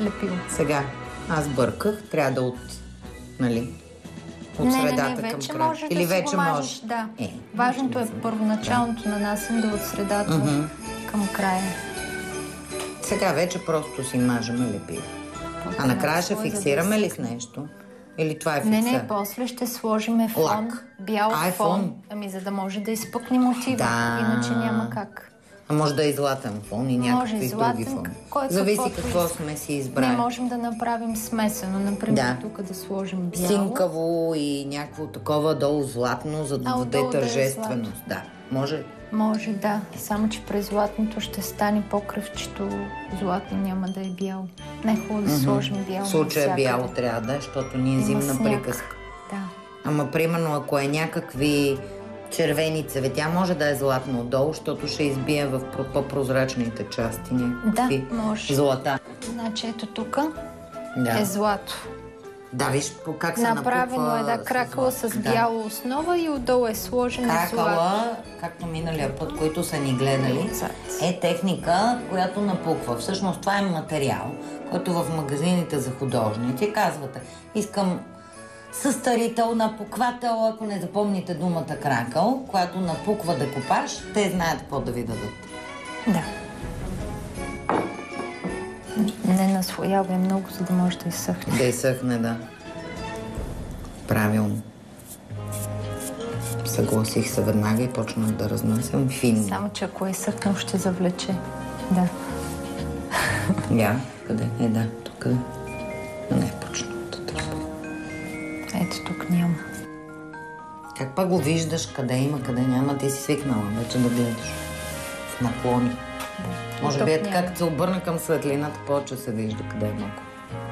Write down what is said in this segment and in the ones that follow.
лепило. Сега, аз бърках, трябва да нали, от средата вече към края. Може или да вече можеш, да. Важното е първоначалното нанасене да от средата към края. Сега вече просто си мажеме лепило. А накрая ще фиксираме ли с нещо? Или това е фикса? Не, после ще сложим фон. Бял фон. Ами за да може да изпъкне мотива. Иначе няма как. А може да е златен фон и някакви други фон. Зависи какво сме си избрали. Не можем да направим смесено. Например, тук да сложим бяло. Синкаво и някакво такова долу златно, за да даде тържественост. Да, може. Може, да. Само, че през златното ще стане покръвчето златно, няма да е бяло. Не е хубаво да сложим бяло. В случая бяло трябва да е, защото ни е зимна приказка. Да. Ама примерно, ако е някакви червени цветя, може да е златно отдолу, защото ще избие в по-прозрачните части някакви злата. Значи ето тук е злато. Да, виж как се напуква. Направено е кракала с бяла основа и отдолу е сложен злато. Кракала, както миналия път, които са ни гледали, е техника, която напуква. Всъщност това е материал, който в магазините за художници казвате: искам състарител, напуквател, ако не запомните думата кракъл, която напуква декопаж, те знаят какво да ви дадат. Да. Не наслоявай много, за да може да изсъхне. Да изсъхне, да. Правилно. Съгласих се веднага и почнах да разнасям финно. Само, че ако е изсъхнал, ще завлече. Да. Къде? Да, тук. Не е почнал да тръпа. Ето тук няма. Как пак го виждаш къде има, къде няма? Ти си свикнала вече да гледаш. В наклони. Може би е така, като се обърне към светлината, повече се вижда къде е малко.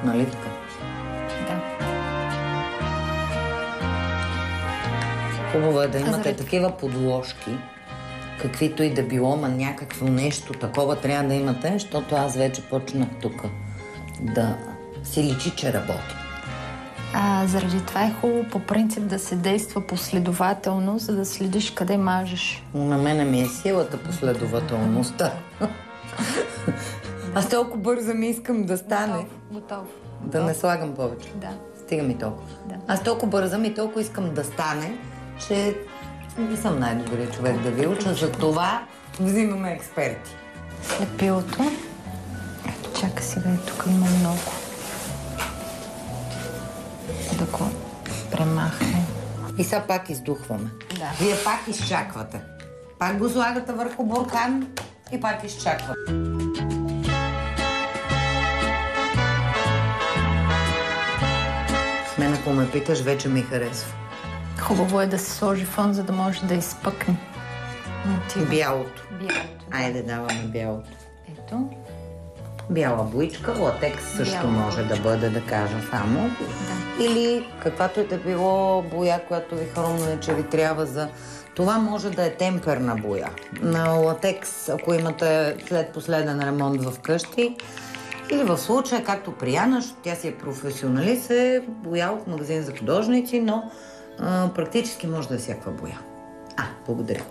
Нали така? Да. Хубаво е да имате такива подложки, каквито и да било, ма някакво нещо такова трябва да имате, защото аз вече почнах тук да си личи, че работи. Заради това е хубаво по принцип да се действа последователно, за да следиш къде мажеш. На мене ми е силата последователността. Аз толкова бързо ми искам да стане. Готов. Да не слагам повече. Да. Стига ми толкова. Да. Аз толкова бързам и толкова искам да стане, че не съм най-добрият човек да ви уча. За това взимаме експерти. Лепилото. Ето, чакай сега, тук има много. Да го премахне. И сега пак издухваме. Да. Вие пак изчаквате. Пак го слагате върху буркан и пак изчаквате. Мен, ако ме питаш, вече ми харесва. Хубаво е да се сложи фон, за да може да изпъкне мотива. Бялото. Айде, даваме бялото. Ето. Бяла боичка, латекс също може да бъде, да кажа само. Да. Или каквато е да било боя, която ви хрумне, че ви трябва за... Това може да е темперна боя. На латекс, ако имате след последен ремонт в къщи, или в случая, както при Яна, тя си е професионалист, е боя от магазин за художници, но практически може да е всякаква боя. Благодаря.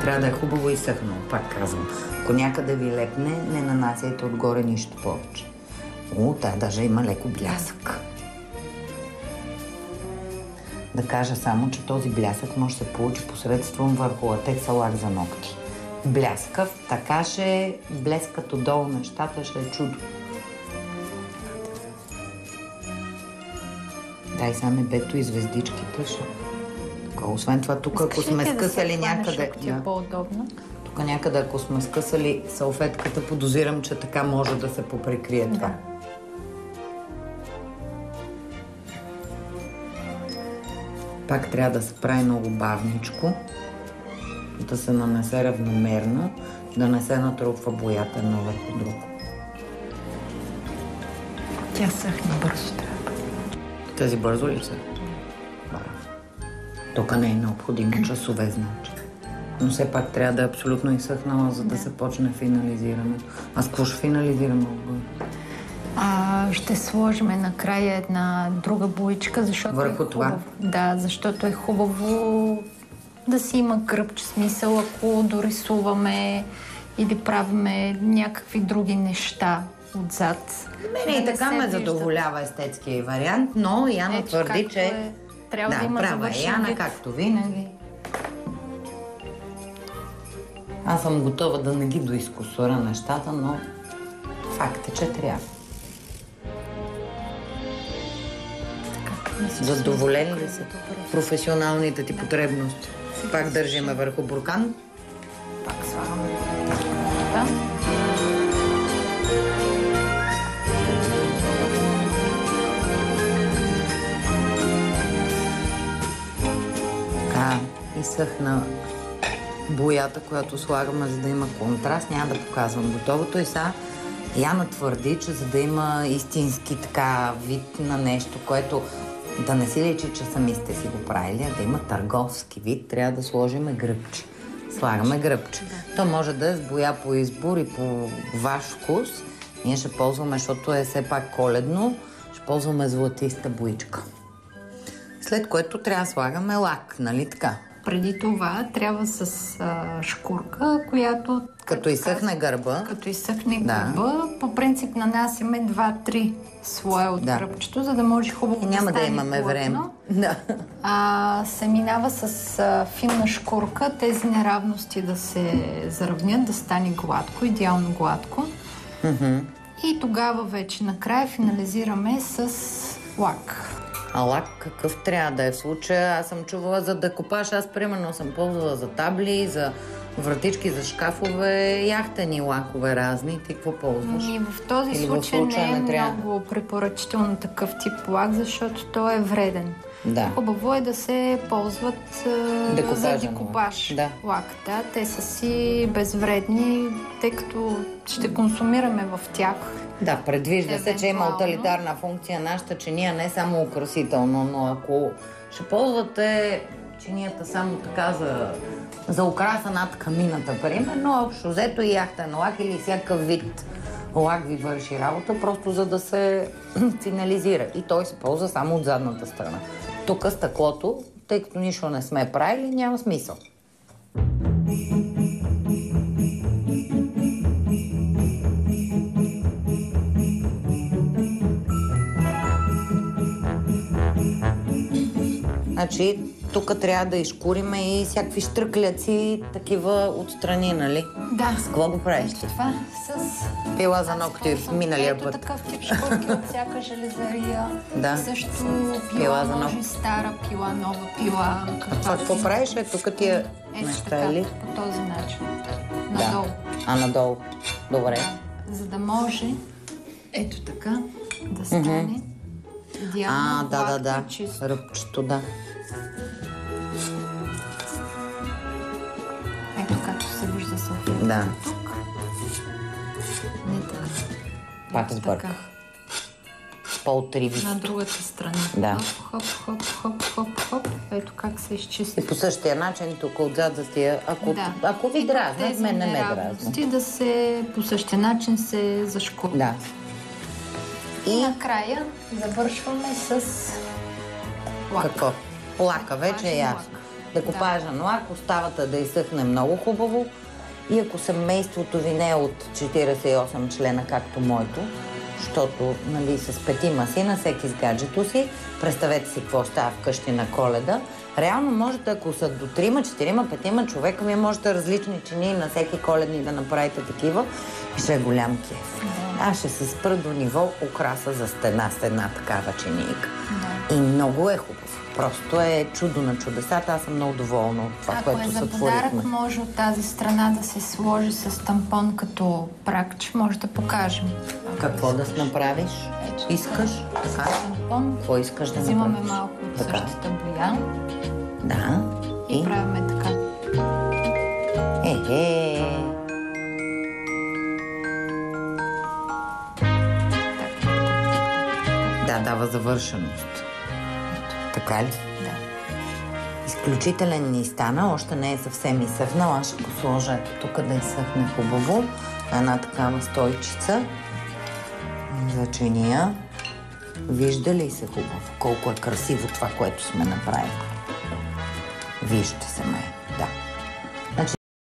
Трябва да е хубаво изсъхнало, пак казвам. Ако някъде ви лепне, не нанасяйте отгоре нищо повече. Даже има леко блясък. Да кажа само, че този блясък може да се получи посредством върху латекса лак за ногти. Бляскав, така ще блескат отдолу нещата, ще е чудо. Дай сега небето и звездичките ще... Освен това, тук ако сме скъсали някъде... Тук някъде, ако сме скъсали салфетката, подозирам, че така може да се поприкрие това. Пак трябва да се прави много бавничко, да се нанесе равномерно, да не се натрупва боята едно върху друго. Тя съхне бързо трябва. Тази бързо ли се? Тук не е необходимо часове, значи. Но все пак трябва да е абсолютно изсъхнала, за да се почне финализирането. Аз какво ще финализирам? Ще сложим накрая една друга боичка, защото върху това? Да, защото е хубаво да си има гръбче, смисъл, ако дорисуваме или правиме някакви други неща отзад. Мене и така ме задоволява естетския вариант, но Яна твърди, че... Трябва да има завършен Яна, вид. както винаги. Аз съм готова да не ги доизкусуря нещата, но факт е, че трябва. Задоволени ли са професионалните ти потребности? Пак държиме върху буркан. Пак слагаме да. Така, изсъхна боята, която слагаме, за да има контраст. Няма да показвам готовото. И сега Яна твърди, че за да има истински така вид на нещо, което да не си личи, че сами сте си го правили, а да има търговски вид, трябва да сложим гръбче. Слагаме гръбче. То може да е с боя по избор и по ваш вкус. Ние ще ползваме, защото е все пак коледно, ще ползваме златиста боичка. След което трябва да слагаме лак, нали така? Преди това трябва с шкурка, която... Като изсъхне гърба. Като изсъхне гърба, по принцип нанасяме 2-3 слоя от гръбчето, за да може хубаво да няма стане да имаме време. Да. Се минава с финна шкурка, тези неравности да се заравнят, да стане гладко, идеално гладко. И тогава вече накрая финализираме с лак. А лак какъв трябва да е в случая? Аз съм чувала за декупаж. Аз примерно съм ползвала за табли, за вратички, за шкафове, яхтени лакове разни. Ти какво ползваш? И в този случай не е много препоръчително такъв тип лак, защото той е вреден. Да. Хубаво е да се ползват за декупаж лак. Да, те са си безвредни, тъй като ще консумираме в тях. Да, предвижда се, че има утилитарна функция нашата чиния, не само украсително, но ако ще ползвате чинията само така за украса над камината, примерно, общо взето и яхтен лак или всякакъв вид лак ви върши работа, просто за да се финализира. И той се ползва само от задната страна. Тук стъклото, тъй като нищо не сме правили, няма смисъл. Значи, тук трябва да изкуриме и всякакви штръкляци, такива отстрани, нали? Да. С какво го правиш ти? Това с... Пила за ногти в миналия път. Ето такъв тип шкурки от всяка железария. Да. Също пила за ножи, стара пила, нова пила. Какво правиш? Тук тия неща, или? По този начин. Надолу. А, надолу. Добре. Да, за да може ето така да стане идеално гладко и чисто. Ръбчето, да. Ето както се вижда салфетката. Да. Тук. Не така. Пак сбърках. По-отриви. На другата страна. Да. Хоп, хоп, хоп, хоп, хоп. Ето как се изчисти. И по същия начин тук отзад за тия, ако ви дразнат, мен не ме дразнат. Да се по същия начин се зашкурят. Да. И накрая завършваме с лак. Какво? Лака вече е ясно. Декупажен лак, оставата да изсъхне много хубаво. И ако семейството ви не е от 48 члена, както моето, защото, нали, с 5 сина, всеки с гаджето си, представете си какво става вкъщи на Коледа. Реално можете, ако са до 3, 4, 5 човека, вие можете различни чинии на всеки коледни да направите такива и ще е голям кеф. Аз ще се спра до ниво украса за стена с една такава чинийка. И много е хубаво. Просто е чудо на чудесата. Аз съм много доволна от това, което сътворихме. Ако е за подарък, може от тази страна да се сложи с тампон като пракч. Може да покажем. Какво да направиш? Искаш? Така? Тампон. Какво искаш да взимаме направиш? малко от същата боя. Да. И правиме така. Да, дава завършеност. Така ли? Да. Изключителен ни стана, още не е съвсем изсъхнал. Аз ще го сложа тук да изсъхне хубаво. Една такава стойчица за чиния. Вижда ли се хубаво? Колко е красиво това, което сме направили? Вижте се, май.